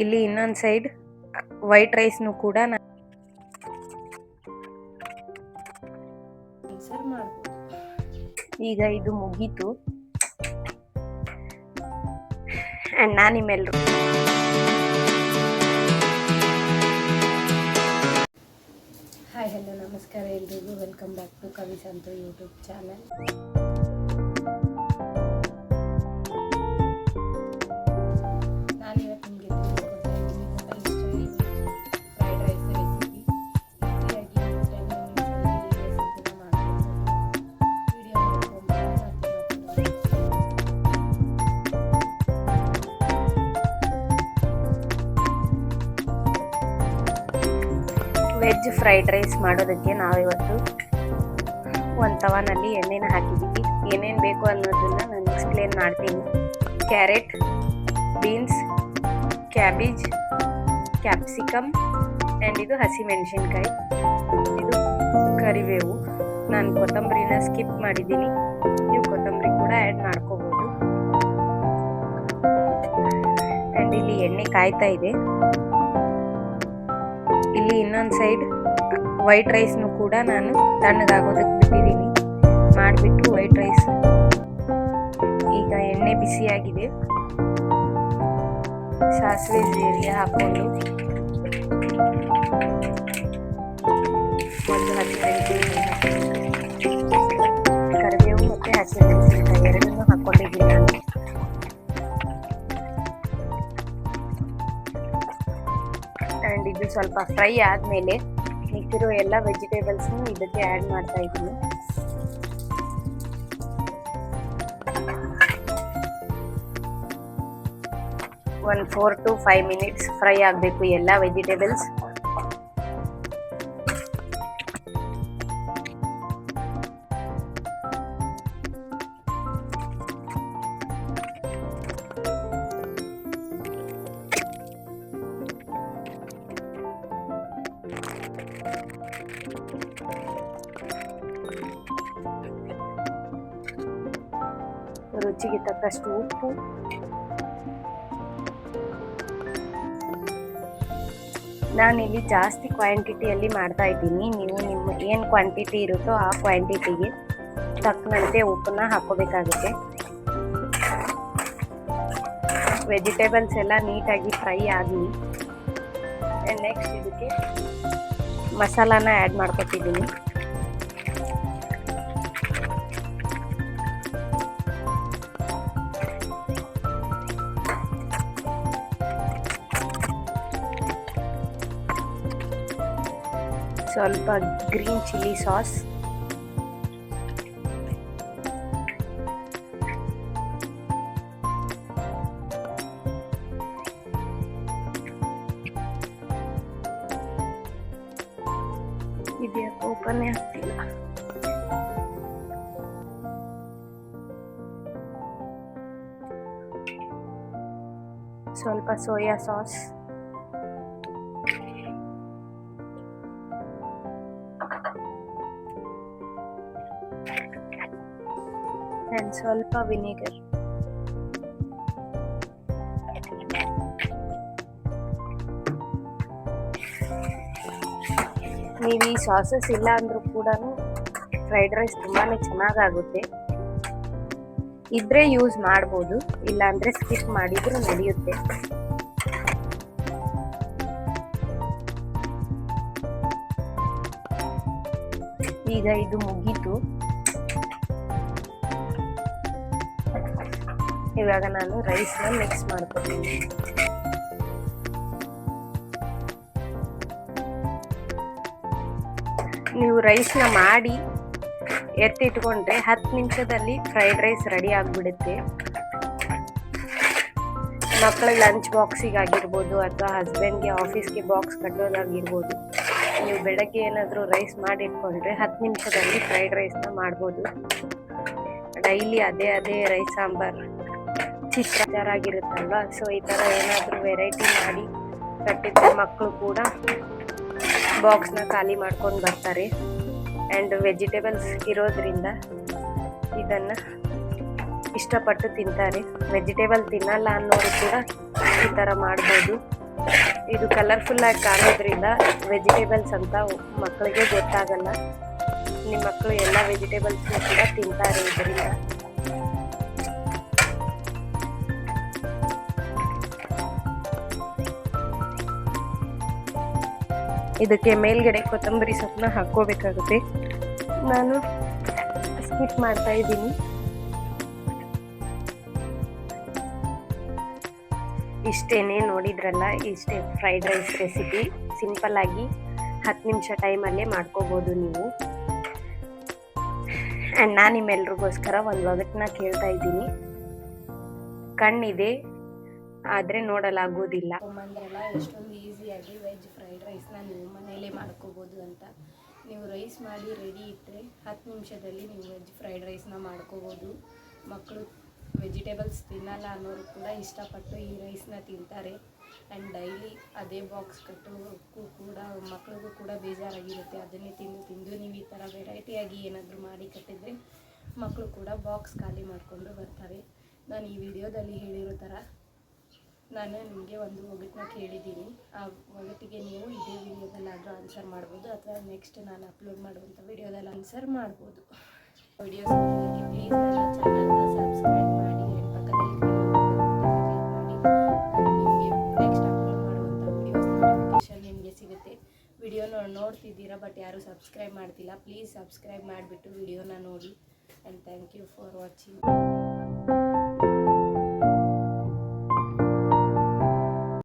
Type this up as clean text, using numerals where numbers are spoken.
ಇಲ್ಲಿ ಇನ್ನೊಂದು side white ರೈಸ್ನು ಕೂಡ ಈಗ ಇದು ಮುಗೀತು. ಆ್ಯಂಡ್ ನಾನು ನಿಮ್ಮೆಲ್ಲರೂ ಹಾಯ್ ಹಲೋ ನಮಸ್ಕಾರ ಎಲ್ರಿಗೂ. ವೆಲ್ಕಮ್ ಬ್ಯಾಕ್ ಟು ಕವಿ ಸಂತು ಯೂಟ್ಯೂಬ್ ಚಾನಲ್. ನಾನಿವತ್ತು ನಿಮಗೆ ಫ್ರೈಡ್ ರೈಸ್ ರೆಸಿಪಿ ಈಸಿಯಾಗಿ 10 ಮಿನಿಟ್ಸಲ್ಲಿ ರೆಸಿಪಿನ ಮಾಡ್ಬೋದು. ವಿಡಿಯೋ ವೆಜ್ ಫ್ರೈಡ್ ರೈಸ್ ಮಾಡೋದಕ್ಕೆ ನಾವಿವತ್ತು ಒಂದು ತವಾನಲ್ಲಿ ಎಣ್ಣೆನ ಹಾಕಿದ್ದೀವಿ. ಏನೇನು ಬೇಕು ಅನ್ನೋದನ್ನು ನಾನು ಎಕ್ಸ್ಪ್ಲೇನ್ ಮಾಡ್ತೀನಿ. Carrot, beans, cabbage, capsicum and ಇದು ಹಸಿಮೆಣಸಿನ್ಕಾಯಿ, ಇದು ಕರಿಬೇವು. ನಾನು ಕೊತ್ತಂಬರಿನ ಸ್ಕಿಪ್ ಮಾಡಿದ್ದೀನಿ, ನೀವು ಕೊತ್ತಂಬರಿ ಕೂಡ ಆ್ಯಡ್ ಮಾಡ್ಕೋಬೋದು. ಆ್ಯಂಡ್ ಇಲ್ಲಿ ಎಣ್ಣೆ ಕಾಯ್ತಾ ಇದೆ. ಇಲ್ಲಿ ಇನ್ನೊಂದು ಸೈಡ್ ವೈಟ್ ರೈಸ್ನು ಕೂಡ ನಾನು ತಣ್ಣಗಾಗೋದಕ್ಕೆ ಬಿಟ್ಟಿದ್ದೀನಿ. ಮಾಡಿಬಿಟ್ಟು ವೈಟ್ ರೈಸ್ ಈಗ ಎಣ್ಣೆ ಬಿಸಿಯಾಗಿದೆ. ಸಾಸಿವೆ ಜೀರಿಗೆ ಹಾಕ್ಕೊಂಡು ಒಂದು ಹಸಿಮೆಣಸಿನಕಾಯಿ, ಕರಿಬೇವು ಮತ್ತು ಹಸಿಮೆಣಸಿನಕಾಯಿ ಎರಡನ್ನೂ ಹಾಕ್ಕೊಂಡಿದ್ದೀನಿ ನಾನು. ಆ್ಯಂಡ್ ಇದು ಸ್ವಲ್ಪ ಫ್ರೈ ಆದಮೇಲೆ ಮಿಕ್ಕಿರೋ ಎಲ್ಲ ವೆಜಿಟೇಬಲ್ಸ್ನು ಇದಕ್ಕೆ ಆ್ಯಡ್ ಮಾಡ್ತಾ ಇದ್ದೀನಿ. ಒಂದು 4 to 5 ಮಿನಿಟ್ಸ್ ಫ್ರೈ ಆಗಬೇಕು ಎಲ್ಲ ವೆಜಿಟೇಬಲ್ಸ್. ರುಚಿಗೆ ತಕ್ಕಷ್ಟು ಉಪ್ಪು, ನಾನಿಲ್ಲಿ ಜಾಸ್ತಿ ಕ್ವಾಂಟಿಟಿಯಲ್ಲಿ ಮಾಡ್ತಾ ಇದ್ದೀನಿ. ನೀವು ನಿಮ್ಮ ಏನು ಕ್ವಾಂಟಿಟಿ ಇರುತ್ತೋ ಆ ಕ್ವಾಂಟಿಟಿಗೆ ತಕ್ಕಂತೆ ಉಪ್ಪನ್ನ ಹಾಕೋಬೇಕಾಗುತ್ತೆ. ವೆಜಿಟೇಬಲ್ಸ್ ಎಲ್ಲ ನೀಟಾಗಿ ಫ್ರೈ ಆಗಲಿ. ನೆಕ್ಸ್ಟ್ ಇದಕ್ಕೆ ಮಸಾಲಾನ ಆ್ಯಡ್ ಮಾಡ್ಕೊತಿದ್ದೀನಿ. ಸ್ವಲ್ಪ ಗ್ರೀನ್ ಚಿಲ್ಲಿ ಸಾಸ್, ಇದಕ್ಕೆ ಓಪನ್ನೇ ಆಗ್ತಿಲ್ಲ. ಸ್ವಲ್ಪ ಸೋಯಾ ಸಾಸ್, and ಸ್ವಲ್ಪ ವಿನೆಗರ್. ನೀವು ಈ ಸಾಸಸ್ ಇಲ್ಲ ಅಂದ್ರೂ ಕೂಡ ಫ್ರೈಡ್ ರೈಸ್ ತುಂಬಾನೇ ಚೆನ್ನಾಗಾಗುತ್ತೆ. ಇದ್ರೆ ಯೂಸ್ ಮಾಡ್ಬೋದು, ಇಲ್ಲ ಅಂದ್ರೆ ಸ್ಕಿಪ್ ಮಾಡಿದ್ರು ನಡೆಯುತ್ತೆ. ಈಗ ಇದು ಮುಗೀತು. ಇವಾಗ ನಾನು ರೈಸ್ನ ಮಿಕ್ಸ್ ಮಾಡ್ಕೊತೀನಿ. ನೀವು ರೈಸ್ನ ಮಾಡಿ ಎತ್ತಿಟ್ಕೊಂಡ್ರೆ 10 ನಿಮಿಷದಲ್ಲಿ ಫ್ರೈಡ್ ರೈಸ್ ರೆಡಿ ಆಗಿಬಿಡುತ್ತೆ. ಮಕ್ಕಳ ಲಂಚ್ ಬಾಕ್ಸಿಗಾಗಿರ್ಬೋದು ಅಥವಾ ಹಸ್ಬೆಂಡ್ಗೆ ಆಫೀಸ್ಗೆ ಬಾಕ್ಸ್ ಕಟ್ಟೋದಾಗಿರ್ಬೋದು, ನೀವು ಬೆಳಗ್ಗೆ ಏನಾದರೂ ರೈಸ್ ಮಾಡಿಟ್ಕೊಂಡ್ರೆ 10 ನಿಮಿಷದಲ್ಲಿ ಫ್ರೈಡ್ ರೈಸ್ನ ಮಾಡ್ಬೋದು. ಡೈಲಿ ಅದೇ ರೈಸ್ ಸಾಂಬಾರ್ ಚಿತ್ರಾಗಿರುತ್ತಲ್ವ, ಸೊ ಈ ಥರ ಏನಾದರೂ ವೆರೈಟಿ ಮಾಡಿ ಕಟ್ಟಿದ್ರೆ ಮಕ್ಕಳು ಕೂಡ ಬಾಕ್ಸ್ನ ಖಾಲಿ ಮಾಡ್ಕೊಂಡು ಬರ್ತಾರೆ. ಆ್ಯಂಡ್ ವೆಜಿಟೇಬಲ್ಸ್ ಇರೋದ್ರಿಂದ ಇದನ್ನು ಇಷ್ಟಪಟ್ಟು ತಿಂತಾರೆ. ವೆಜಿಟೇಬಲ್ ತಿನ್ನಲ್ಲ ಅನ್ನೋರು ಕೂಡ ಈ ಥರ ಮಾಡ್ಬೋದು. ಇದು ಕಲರ್ಫುಲ್ಲಾಗಿ ಕಾಣೋದ್ರಿಂದ ವೆಜಿಟೇಬಲ್ಸ್ ಅಂತ ಮಕ್ಕಳಿಗೆ ಗೊತ್ತಾಗಲ್ಲ. ನಿಮ್ಮ ಮಕ್ಕಳು ಎಲ್ಲ ವೆಜಿಟೇಬಲ್ಸ್ ಕೂಡ ತಿಂತಾರೆ ಇದರಿಂದ. ಇದಕ್ಕೆ ಮೇಲ್ಗಡೆ ಕೊತ್ತಂಬರಿ ಸೊಪ್ಪನ್ನ ಹಾಕೋಬೇಕಾಗುತ್ತೆ. ನಾನು ಸ್ಕಿಪ್ ಮಾಡ್ತಾ ಇದ್ದೀನಿ. ಇಷ್ಟೇನೆ, ನೋಡಿದ್ರಲ್ಲ, ಇಷ್ಟೇ ಫ್ರೈಡ್ ರೈಸ್ ರೆಸಿಪಿ. ಸಿಂಪಲ್ ಆಗಿ 10 ನಿಮಿಷ ಟೈಮಲ್ಲೇ ಮಾಡ್ಕೋಬೋದು ನೀವು. ಆ್ಯಂಡ್ ನಾನು ನಿಮ್ಮೆಲ್ರಿಗೋಸ್ಕರ ಒಂದು ಒಗಟನ್ನ ಕೇಳ್ತಾ ಇದ್ದೀನಿ. ಕಣ್ಣಿದೆ ಆದರೆ ನೋಡಲಾಗೋದಿಲ್ಲ. ಅಂದ್ರಲ್ಲ ಎಷ್ಟೊಂದು ಈಸಿಯಾಗಿ ವೆಜ್ ಫ್ರೈಡ್ ರೈಸ್ನ ನೀವು ಮನೆಯಲ್ಲೇ ಮಾಡ್ಕೋಬೋದು ಅಂತ. ನೀವು ರೈಸ್ ಮಾಡಿ ರೆಡಿ ಇಟ್ಟರೆ 10 ನಿಮಿಷದಲ್ಲಿ ನೀವು ವೆಜ್ ಫ್ರೈಡ್ ರೈಸ್ನ ಮಾಡ್ಕೋಬೋದು. ಮಕ್ಕಳು ವೆಜಿಟೇಬಲ್ಸ್ ತಿನ್ನಲ್ಲ ಅನ್ನೋರು ಕೂಡ ಇಷ್ಟಪಟ್ಟು ಈ ರೈಸ್ನ ತಿಂತಾರೆ. ಆ್ಯಂಡ್ ಡೈಲಿ ಅದೇ ಬಾಕ್ಸ್ ಕಟ್ಟೋಕ್ಕೂ ಕೂಡ ಮಕ್ಕಳಿಗೂ ಕೂಡ ಬೇಜಾರಾಗಿರುತ್ತೆ. ಅದನ್ನೇ ತಿಂದು ನೀವು ಈ ಥರ ವೆರೈಟಿಯಾಗಿ ಏನಾದರೂ ಮಾಡಿ ಕಟ್ಟಿದರೆ ಮಕ್ಕಳು ಕೂಡ ಬಾಕ್ಸ್ ಖಾಲಿ ಮಾಡಿಕೊಂಡು ಬರ್ತಾರೆ. ನಾನು ಈ ವಿಡಿಯೋದಲ್ಲಿ ಹೇಳಿರೋ ಥರ ನಾನು ನಿಮಗೆ ಒಂದು ಒಗಟನ್ನ ಕೇಳಿದ್ದೀನಿ. ಆ ಒಗಟಿಗೆ ನೀವು ಇದೇ ವಿಡಿಯೋದಲ್ಲಾದರೂ ಆನ್ಸರ್ ಮಾಡ್ಬೋದು, ಅಥವಾ ನೆಕ್ಸ್ಟ್ ನಾನು ಅಪ್ಲೋಡ್ ಮಾಡುವಂಥ ವಿಡಿಯೋದಲ್ಲಿ ಆನ್ಸರ್ ಮಾಡ್ಬೋದು. ವಿಡಿಯೋಸ್ ಪ್ಲೀಸ್ ನನ್ನ ಚಾನಲ್ನ ಸಬ್ಸ್ಕ್ರೈಬ್ ಮಾಡಿ ಆ್ಯಂಡ್ ಪಕ್ಕದಲ್ಲಿ ಮಾಡಿ. ನಿಮಗೆ ನೆಕ್ಸ್ಟ್ ಅಪ್ಲೋಡ್ ಮಾಡುವಂಥ ವಿಡಿಯೋಸ್ ನೋಟಿಫಿಕೇಷನ್ ನಿಮಗೆ ಸಿಗುತ್ತೆ. ವಿಡಿಯೋನ ನೋಡ್ತಿದ್ದೀರಾ ಬಟ್ ಯಾರೂ ಸಬ್ಸ್ಕ್ರೈಬ್ ಮಾಡ್ತಿಲ್ಲ. ಪ್ಲೀಸ್ ಸಬ್ಸ್ಕ್ರೈಬ್ ಮಾಡಿಬಿಟ್ಟು ವಿಡಿಯೋನ ನೋಡಿ. And thank you for watching.